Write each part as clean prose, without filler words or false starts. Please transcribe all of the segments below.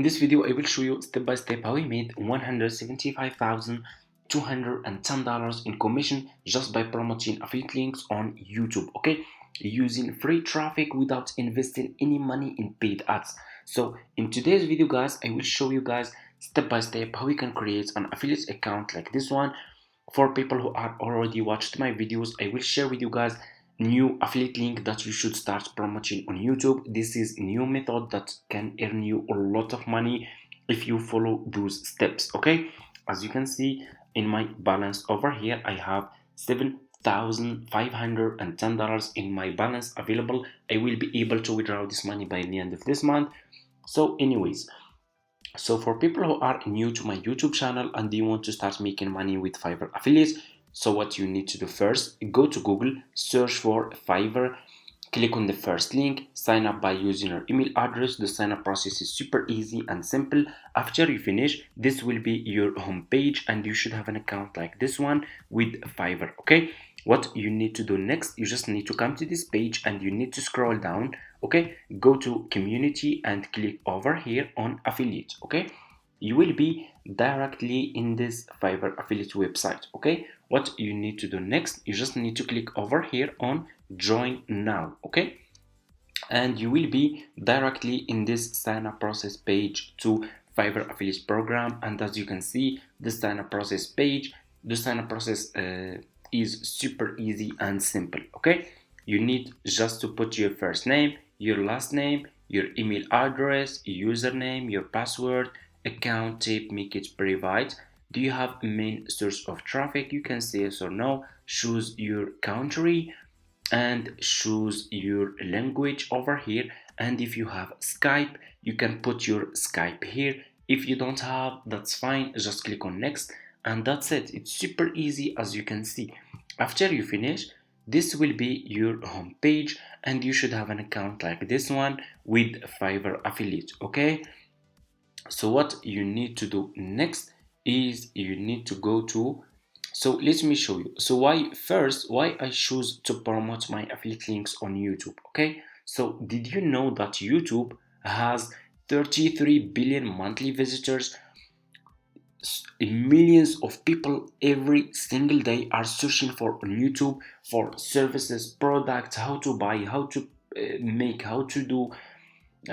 In this video, I will show you step by step how I made $175,210 in commission just by promoting affiliate links on YouTube, okay? Using free traffic without investing any money in paid ads. So in today's video, guys, I will show you guys step by step how we can create an affiliate account like this one. For people who are already watched my videos, I will share with you guys new affiliate link that you should start promoting on YouTube. This is a new method that can earn you a lot of money if you follow those steps, okay? As you can see in my balance over here, I have $7,510 in my balance available. I will be able to withdraw this money by the end of this month. So anyways, so for people who are new to my YouTube channel and they want to start making money with Fiverr affiliates, so what you need to do first, go to Google, search for Fiverr, click on the first link, sign up by using your email address. The sign up process is super easy and simple. After you finish, this will be your home page and you should have an account like this one with Fiverr, okay? What you need to do next, you just need to come to this page and you need to scroll down, okay? Go to community and click over here on affiliate, okay? You will be directly in this Fiverr affiliate website, okay? What you need to do next, you just need to click over here on join now, okay? And you will be directly in this sign up process page to Fiverr affiliate program. And as you can see, the sign up process page, the sign up process is super easy and simple, okay? You need just to put your first name, your last name, your email address, username, your password, account type, make it private. Do you have a main source of traffic? You can say yes or no. Choose your country and choose your language over here. And if you have Skype, you can put your Skype here. If you don't have, that's fine, just click on next and that's it. It's super easy, as you can see. After you finish, this will be your home page and you should have an account like this one with Fiverr affiliate, okay? So what you need to do next is you need to go to, so let me show you. So why I choose to promote my affiliate links on YouTube, okay? So did you know that YouTube has 33 billion monthly visitors? Millions of people every single day are searching for on YouTube for services, products, how to buy, how to make, how to do,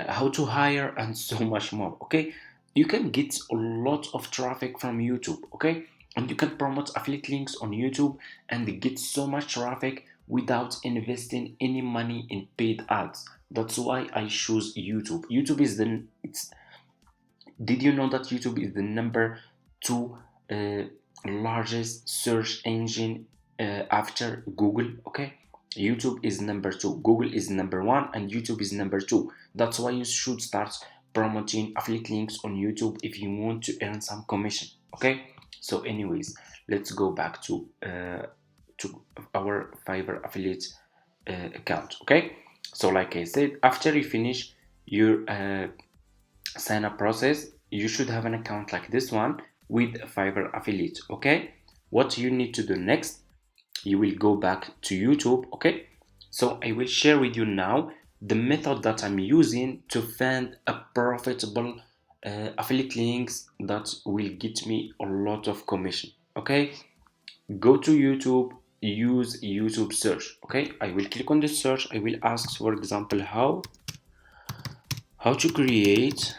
how to hire, and so much more, okay? You can get a lot of traffic from YouTube, okay? And you can promote affiliate links on YouTube and get so much traffic without investing any money in paid ads. That's why I choose YouTube. YouTube is did you know that YouTube is the number 2 largest search engine after Google, okay? YouTube is number 2, Google is number 1, and YouTube is number 2. That's why you should start promoting affiliate links on YouTube if you want to earn some commission, okay? So anyways, let's go back to our Fiverr affiliate account, okay? So like I said, after you finish your sign up process, you should have an account like this one with Fiverr affiliate, okay? What you need to do next, you will go back to YouTube, okay? So I will share with you now the method that I'm using to find a profitable affiliate links that will get me a lot of commission, okay? Go to YouTube, use YouTube search, okay? I will click on the search. I will ask, for example, how to create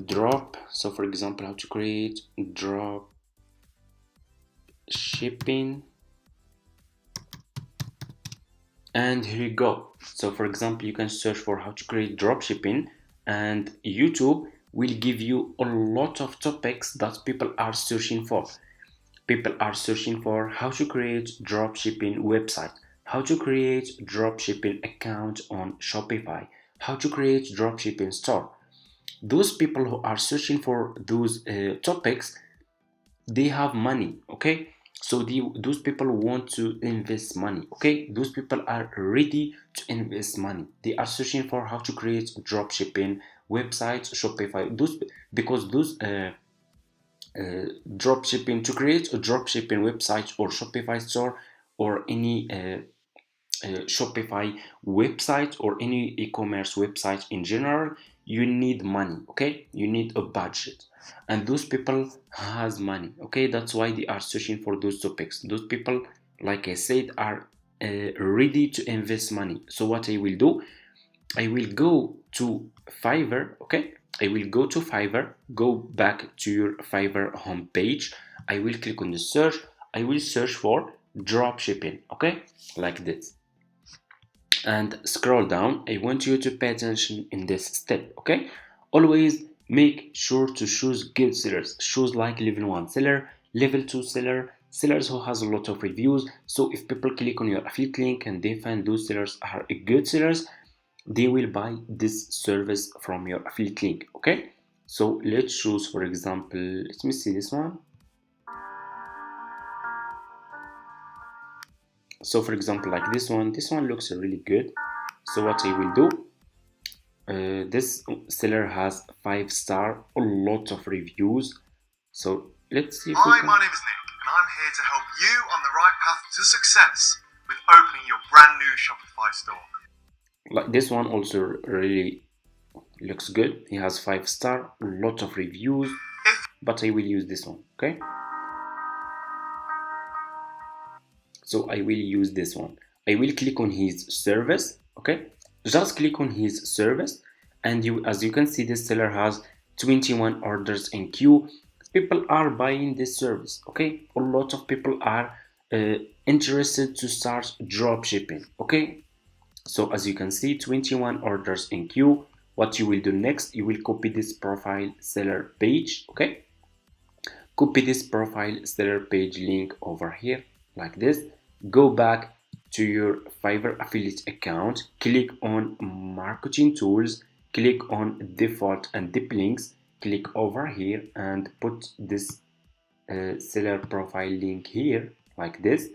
drop, so for example, how to create drop shipping, and here you go. So for example, you can search for how to create drop shipping and YouTube will give you a lot of topics that people are searching for. People are searching for how to create drop shipping website, how to create drop shipping account on Shopify, how to create drop shipping store. Those people who are searching for those topics, they have money, okay? So those people want to invest money, okay? Those people are ready to invest money. They are searching for how to create drop shipping websites, Shopify, those, because those drop shipping, to create a drop shipping website or Shopify store or any Shopify website or any e-commerce website in general, you need money, okay? You need a budget, and those people has money, okay? That's why they are searching for those topics. Those people, like I said, are ready to invest money. So what I will do, I will go to Fiverr, okay? I will go to Fiverr, go back to your Fiverr homepage. I will click on the search. I will search for drop shipping, okay? Like this. And scroll down. I want you to pay attention in this step, okay? Always make sure to choose good sellers. Choose like level 1 seller, level 2 seller, sellers who has a lot of reviews. So if people click on your affiliate link and they find those sellers are good sellers, they will buy this service from your affiliate link, okay? So let's choose, for example, let me see this one. So for example, like this one looks really good. So what I will do, this seller has 5-star, a lot of reviews. So let's see if Hi, my name is Nick, and I'm here to help you on the right path to success with opening your brand new Shopify store. Like this one also really looks good. He has 5-star, a lot of reviews, but I will use this one, okay? So I will use this one. I will click on his service, okay? Just click on his service, and as you can see, this seller has 21 orders in queue. People are buying this service, okay? A lot of people are interested to start drop shipping, okay? So as you can see, 21 orders in queue. What you will do next, you will copy this profile seller page, okay? Copy this profile seller page link over here like this. Go back to your Fiverr affiliate account, click on marketing tools, click on default and deep links, click over here and put this seller profile link here like this.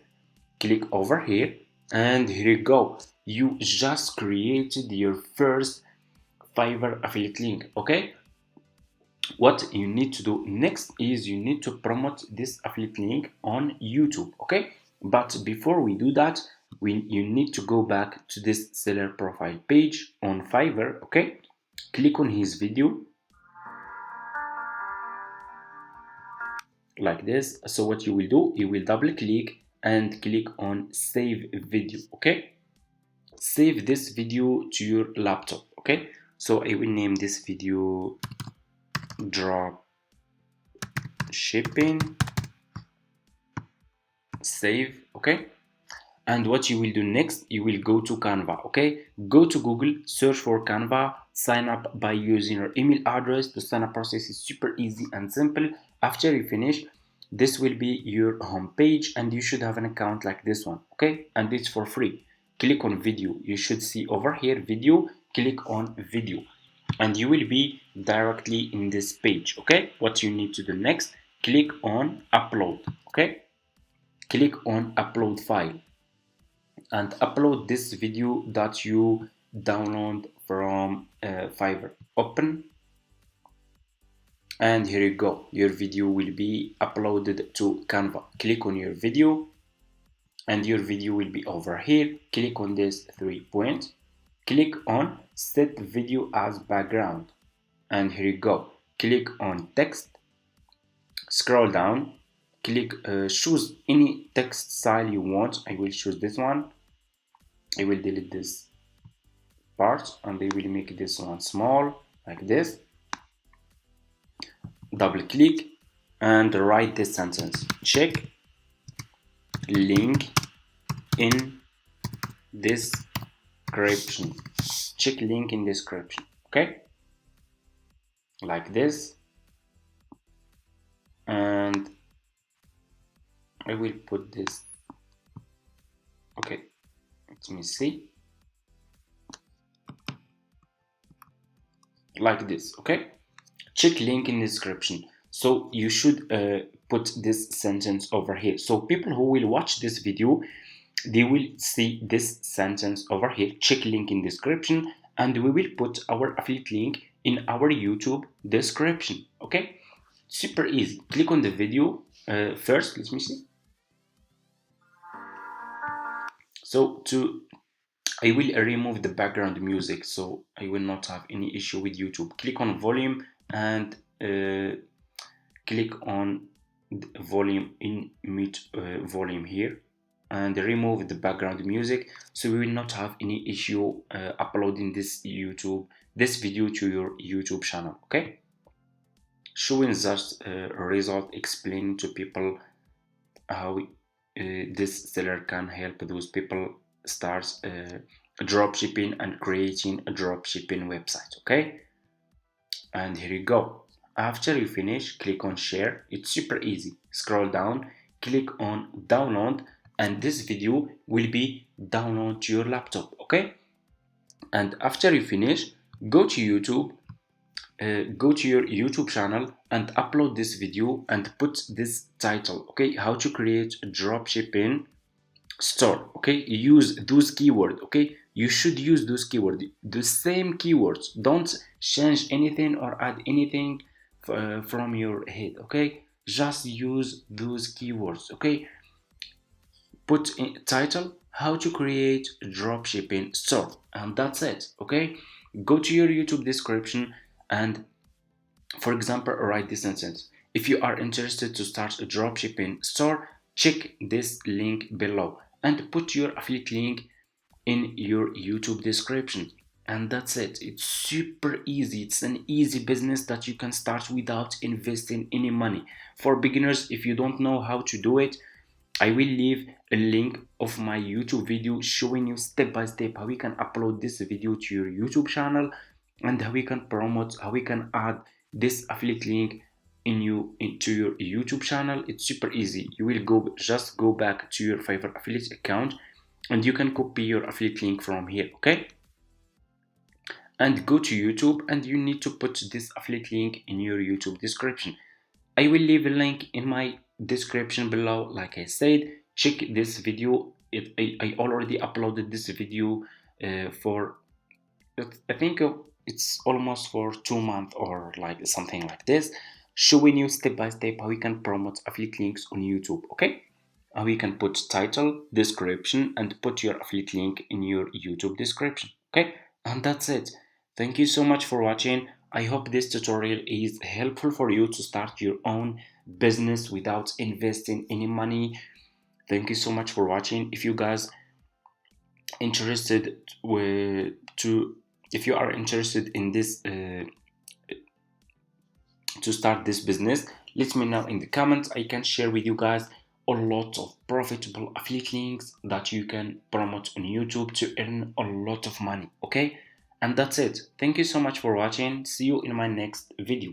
Click over here, and here you go. You just created your first Fiverr affiliate link, okay? What you need to do next is you need to promote this affiliate link on YouTube, okay? But before we do that, you need to go back to this seller profile page on Fiverr, okay? Click on his video like this. So what you will do, you will double click and click on save video, okay? Save this video to your laptop, okay? So I will name this video drop shipping. Save, okay? And what you will do next, you will go to Canva, okay? Go to Google, search for Canva, sign up by using your email address. The sign up process is super easy and simple. After you finish, this will be your home page, and you should have an account like this one, okay? And it's for free. Click on video. You should see over here video. Click on video, and you will be directly in this page, okay? What you need to do next, click on upload, okay? Click on upload file and upload this video that you download from Fiverr. Open, and here you go. Your video will be uploaded to Canva. Click on your video, and your video will be over here. Click on this 3 point. Click on set video as background, and here you go. Click on text. Scroll down. Click choose any text style you want. I will choose this one. I will delete this part, and I will make this one small like this. Double click and write this sentence: check link in description. Check link in description, okay? Like this. And I will put this, okay, let me see, like this, okay? Check link in description. So you should put this sentence over here. So people who will watch this video, they will see this sentence over here: check link in description, and we will put our affiliate link in our YouTube description, okay? Super easy. Click on the video first. Let me see. So to I will remove the background music, so I will not have any issue with YouTube. Click on volume and click on volume in mute volume here, and remove the background music, so we will not have any issue uploading this video to your YouTube channel. Okay, showing just result, explaining to people how this seller can help those people start drop shipping and creating a drop shipping website. Okay, and here you go. After you finish, click on share. It's super easy. Scroll down, click on download, and this video will be download to your laptop. Okay, and after you finish, go to YouTube, go to your YouTube channel and upload this video and put this title. Okay, how to create a dropshipping store. Okay, use those keywords. Okay, you should use those keywords, the same keywords. Don't change anything or add anything from your head. Okay, just use those keywords. Okay, put in title how to create a dropshipping store, and that's it. Okay, go to your YouTube description and, for example, write this sentence: if you are interested to start a dropshipping store, check this link below, and put your affiliate link in your YouTube description. And that's it. It's super easy. It's an easy business that you can start without investing any money. For beginners, if you don't know how to do it, I will leave a link of my YouTube video showing you step by step how we can upload this video to your YouTube channel, and how we can promote, how we can add this affiliate link into your YouTube channel. It's super easy. You will just go back to your favorite affiliate account, and you can copy your affiliate link from here. Okay, and go to YouTube, and you need to put this affiliate link in your YouTube description. I will leave a link in my description below. Like I said, check this video. I already uploaded this video for, I think it's almost for 2 months or like something like this, showing you step by step how we can promote affiliate links on YouTube. Okay, how you can put title, description, and put your affiliate link in your YouTube description. Okay, and that's it. Thank you so much for watching. I hope this tutorial is helpful for you to start your own business without investing any money. Thank you so much for watching. If you guys interested if you are interested in this to start this business, let me know in the comments. I can share with you guys a lot of profitable affiliate links that you can promote on YouTube to earn a lot of money. Okay, and that's it. Thank you so much for watching. See you in my next video.